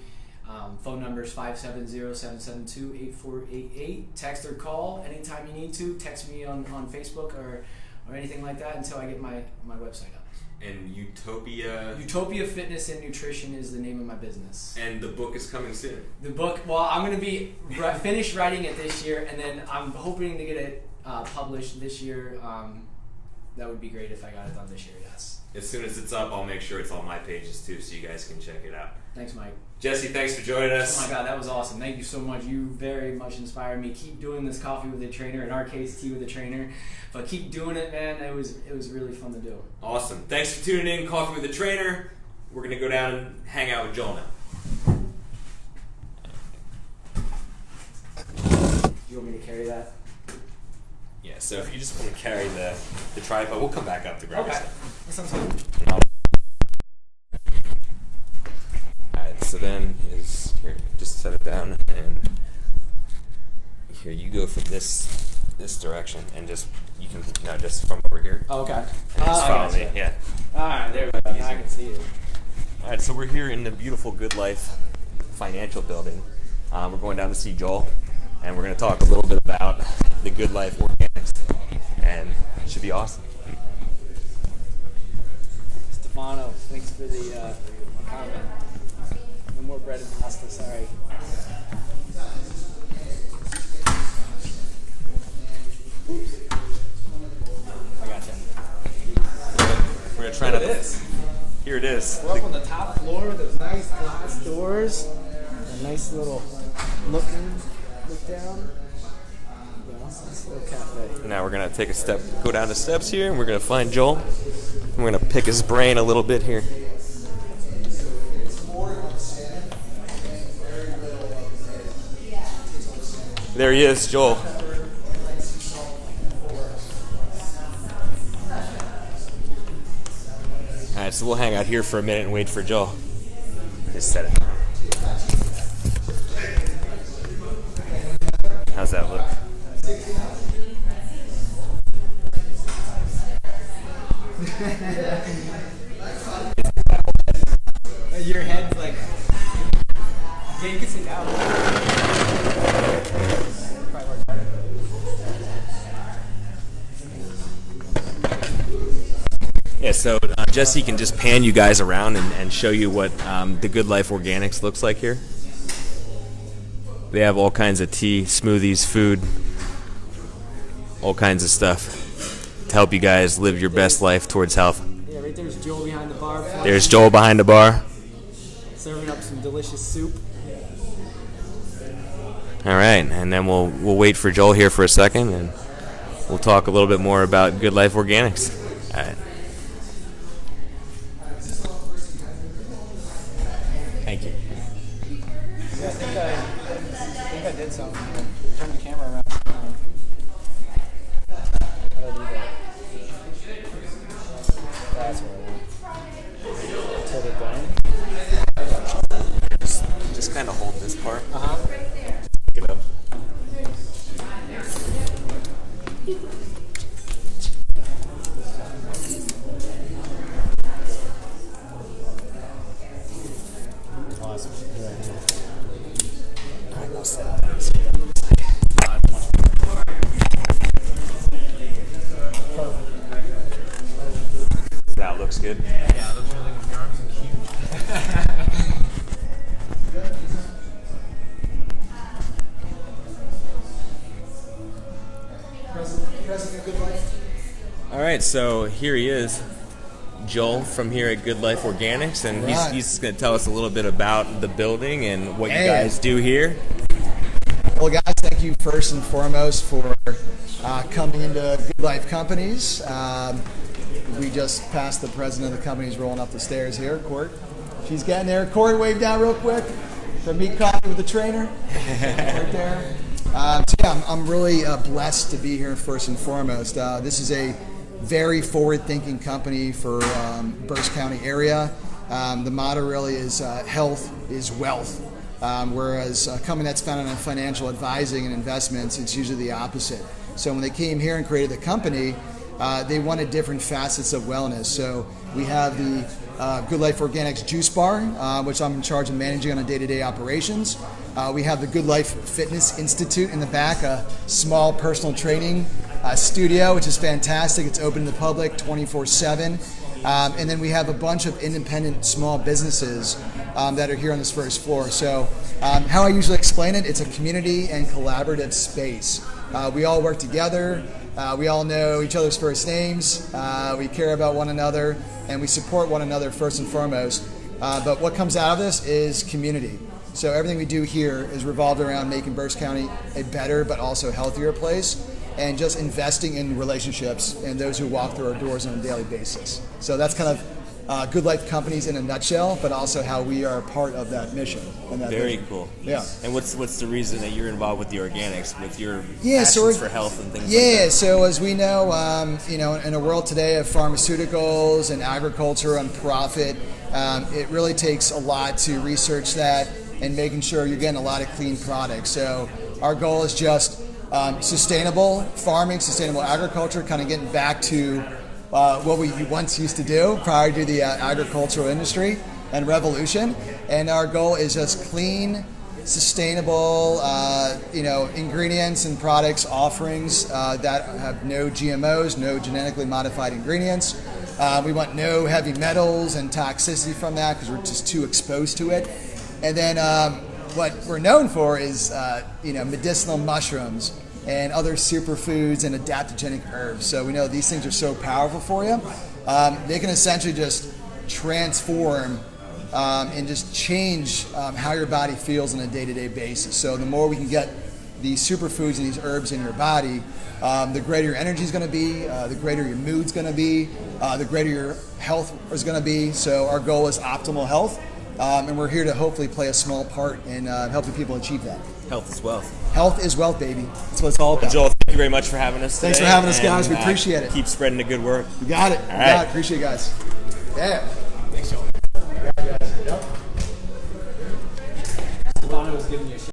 Phone number is 570-772-8488. Text or call anytime you need to. Text me on Facebook or anything like that until I get my website up. And Utopia Fitness and Nutrition is the name of my business. And the book is coming soon. The book, well, I'm going to be finished writing it this year, and then I'm hoping to get it published this year. That would be great if I got it done this year, yes. As soon as it's up, I'll make sure it's on my pages too, so you guys can check it out. Thanks, Mike. Jesse, thanks for joining us. Oh my God, that was awesome. Thank you so much. You very much inspired me. Keep doing this Coffee with a Trainer, in our case, Tea with a Trainer. But keep doing it, man. It was really fun to do. Awesome. Thanks for tuning in, Coffee with a Trainer. We're going to go down and hang out with Joel now. You want me to carry that? Yeah, so if you just want to carry the tripod, we'll come back up to grab your stuff. That sounds good. Alright, so then here, just set it down, and here you go from this direction, and just you can just from over here. Oh, okay. And just follow me. Yeah. Alright, there we go. Now I can see it. Alright, so we're here in the beautiful Good Life Financial Building. We're going down to see Joel, and we're going to talk a little bit about the Good Life Organics, and it should be awesome. Stefano, thanks for the comment. No more bread and pasta, sorry. Oops. I got you. We're going to try to... this. Here it is. We're up on the top floor with those nice glass doors. A nice little look down. Nice little cafe. Now we're going to take a step, go down the steps here, and we're going to find Joel. And we're going to pick his brain a little bit here. There he is, Joel. Alright, so we'll hang out here for a minute and wait for Joel. Just set it. How's that look? Your head's like, yeah, you can sit down. Yeah, so Jesse can just pan you guys around and show you what the Good Life Organics looks like here. They have all kinds of tea, smoothies, food, all kinds of stuff to help you guys live your best life towards health. Yeah, right there's Joel behind the bar. There's Joel behind the bar. delicious soup. All right, and then we'll wait for Joel here for a second, and we'll talk a little bit more about Good Life Organics. All right. Thank you. Yeah, I think I did something. Turn the camera around. How do I do that? That's what I want. Tilt it down. Just kind of hold this part. Uh-huh. Pick it up. Awesome. That looks good. Yeah, it looks really good. Your arms are huge. President of Good Life. All right, so here he is, Joel from here at Good Life Organics, and Right. he's going to tell us a little bit about the building and what you Hey. guys do here. Well, guys, thank you first and foremost for coming into Good Life Companies. We just passed the president of the company. He's rolling up the stairs here, Court. She's getting there. Court, wave down real quick for Meet Coffee with the Trainer. Right there. So yeah, I'm really blessed to be here first and foremost. This is a very forward-thinking company for Berks County area. The motto really is health is wealth. Whereas a company that's founded on financial advising and investments, it's usually the opposite. So when they came here and created the company, they wanted different facets of wellness. So we have the Good Life Organics Juice Bar, which I'm in charge of managing on a day-to-day operations. We have the Good Life Fitness Institute in the back, a small personal training studio, which is fantastic. It's open to the public 24/7. And then we have a bunch of independent small businesses that are here on this first floor. So how I usually explain it, it's a community and collaborative space. We all work together. We all know each other's first names. We care about one another, and we support one another first and foremost. But what comes out of this is community. So everything we do here is revolved around making Berks County a better but also healthier place, and just investing in relationships and those who walk through our doors on a daily basis. So that's kind of Good Life Companies in a nutshell, but also how we are part of that mission. And that Very vision. cool. Yeah. And what's the reason that you're involved with the organics, with your Yeah, passions so we're- for health and things Yeah, like that? so as we know, in a world today of pharmaceuticals and agriculture and profit, it really takes a lot to research that and making sure you're getting a lot of clean products. So our goal is just sustainable farming, sustainable agriculture, kind of getting back to what we once used to do prior to the agricultural industry and revolution. And our goal is just clean, sustainable, ingredients and products offerings that have no GMOs, no genetically modified ingredients. We want no heavy metals and toxicity from that because we're just too exposed to it. And then what we're known for is medicinal mushrooms and other superfoods and adaptogenic herbs. So we know these things are so powerful for you. They can essentially just transform and just change how your body feels on a day-to-day basis. So the more we can get these superfoods and these herbs in your body, the greater your energy is going to be, the greater your mood's going to be, the greater your health is going to be. So our goal is optimal health, and we're here to hopefully play a small part in helping people achieve that. Health is wealth. Health is wealth, baby. That's what it's all about. Joel, thank you very much for having us Thanks today, for having us, guys. and, We appreciate it. Keep spreading the good word. You got it. All You right. got it. Appreciate it, guys. Yeah. Thanks, Joel. Yeah, guys. Yep. Stefano was giving you a shit.